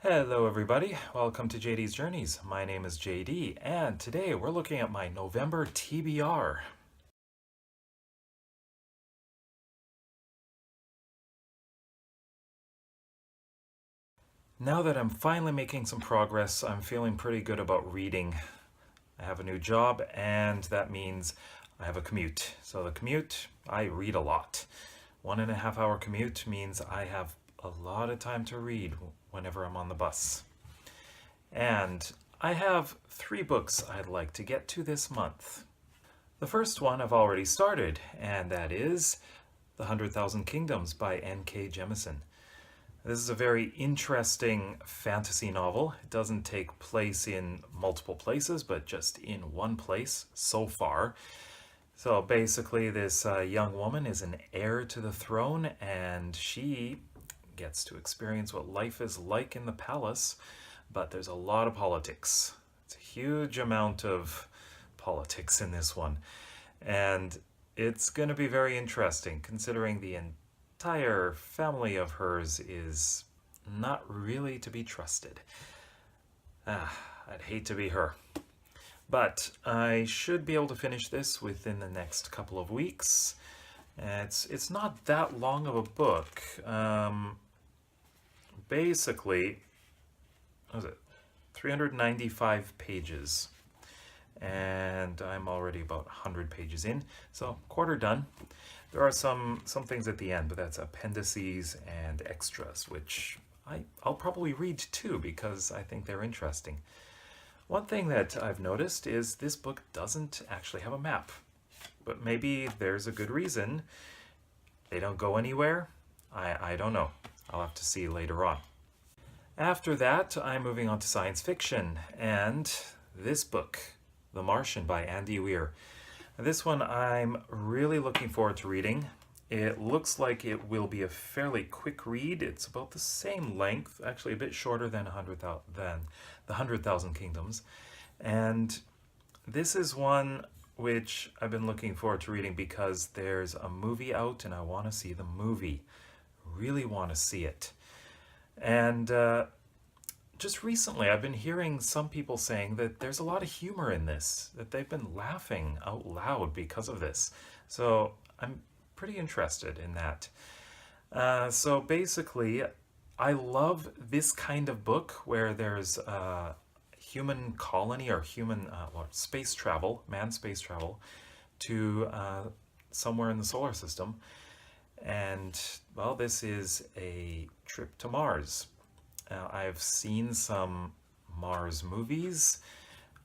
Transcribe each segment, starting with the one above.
Hello everybody, welcome to JD's Journeys. My name is JD and today we're looking at my November TBR. Now that I'm finally making some progress, I'm feeling pretty good about reading. I have a new job and that means I have a commute. So the commute, I read a lot. 1.5 hour commute means I have a lot of time to read whenever I'm on the bus. And I have 3 books I'd like to get to this month. The first one I've already started, and that is The 100,000 Kingdoms by N.K. Jemisin. This is a very interesting fantasy novel. It doesn't take place in multiple places, but just in one place so far. So basically, this young woman is an heir to the throne, and she gets to experience what life is like in the palace, but there's a lot of politics. It's a huge amount of politics in this one. And it's going to be very interesting considering the entire family of hers is not really to be trusted. I'd hate to be her. But I should be able to finish this within the next couple of weeks. It's not that long of a book. Basically, what was it? 395 pages. And I'm already about 100 pages in, so quarter done. There are some things at the end, but that's appendices and extras, which I'll probably read too because I think they're interesting. One thing that I've noticed is this book doesn't actually have a map, but maybe there's a good reason. They don't go anywhere. I don't know. I'll have to see later on. After that, I'm moving on to science fiction, and this book, The Martian by Andy Weir. This one I'm really looking forward to reading. It looks like it will be a fairly quick read. It's about the same length, actually a bit shorter than The 100,000 Kingdoms. And this is one which I've been looking forward to reading because there's a movie out and I want to see the movie. Really want to see it. And just recently, I've been hearing some people saying that there's a lot of humor in this, that they've been laughing out loud because of this. So I'm pretty interested in that. So basically, I love this kind of book where there's a human colony or human space travel, manned space travel, to somewhere in the solar system. And, well, this is a trip to Mars. I've seen some Mars movies.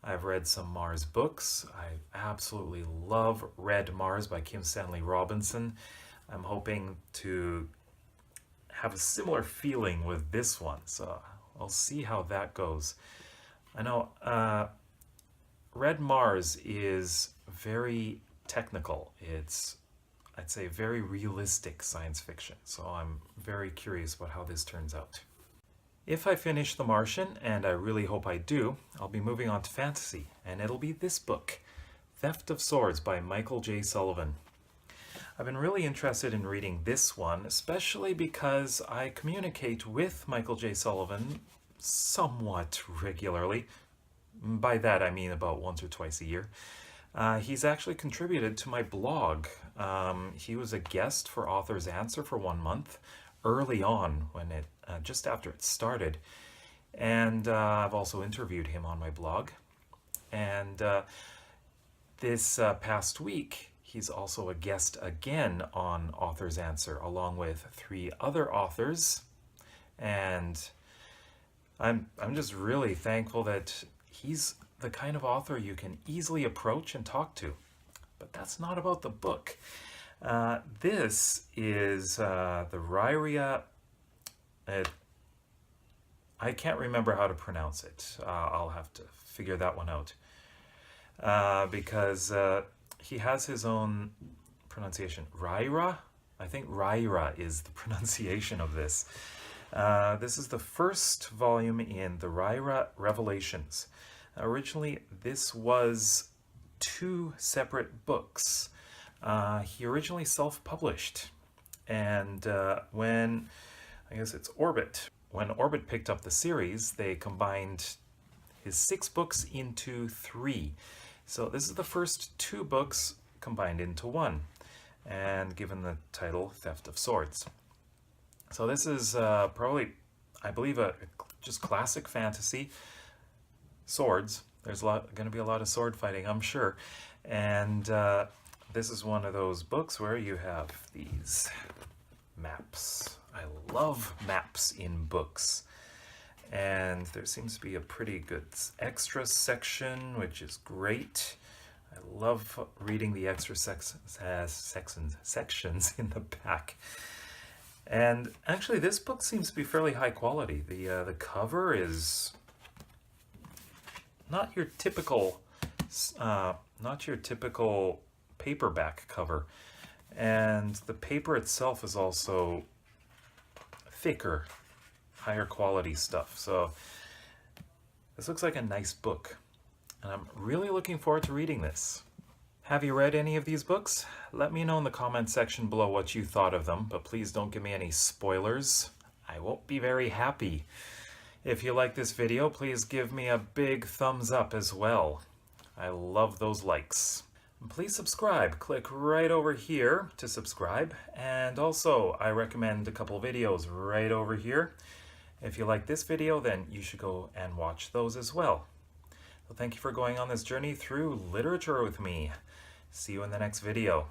I've read some Mars books. I absolutely love Red Mars by Kim Stanley Robinson. I'm hoping to have a similar feeling with this one, so I'll see how that goes. I know Red Mars is very technical. It's, I'd say, very realistic science fiction, so I'm very curious about how this turns out. If I finish The Martian, and I really hope I do, I'll be moving on to fantasy, and it'll be this book, Theft of Swords by Michael J. Sullivan. I've been really interested in reading this one, especially because I communicate with Michael J. Sullivan somewhat regularly. By that I mean about once or twice a year. He's actually contributed to my blog. He was a guest for Author's Answer for 1 month, early on when it just after it started, and I've also interviewed him on my blog. And this past week he's also a guest again on Author's Answer along with 3 other authors, and I'm just really thankful that he's the kind of author you can easily approach and talk to. But that's not about the book. This is the Ryria. I can't remember how to pronounce it. I'll have to figure that one out. Because he has his own pronunciation. Ryra? I think Ryra is the pronunciation of this. This is the first volume in the Ryra Revelations. Originally, this was 2 separate books. He originally self-published, and when, I guess it's Orbit, when Orbit picked up the series, they combined his 6 books into 3. So this is the first 2 books combined into 1, and given the title Theft of Swords. So this is probably, I believe, a just classic fantasy. Swords. There's going to be a lot of sword fighting, I'm sure. And this is one of those books where you have these maps. I love maps in books. And there seems to be a pretty good extra section, which is great. I love reading the extra sections in the back. And actually, this book seems to be fairly high quality. The cover is not your typical paperback cover, and the paper itself is also thicker, higher quality stuff. So this looks like a nice book, and I'm really looking forward to reading this. Have you read any of these books? Let me know in the comment section below what you thought of them, but please don't give me any spoilers. I won't be very happy. If you like this video, please give me a big thumbs up as well. I love those likes. And please subscribe. Click right over here to subscribe. And also, I recommend a couple videos right over here. If you like this video, then you should go and watch those as well. So thank you for going on this journey through literature with me. See you in the next video.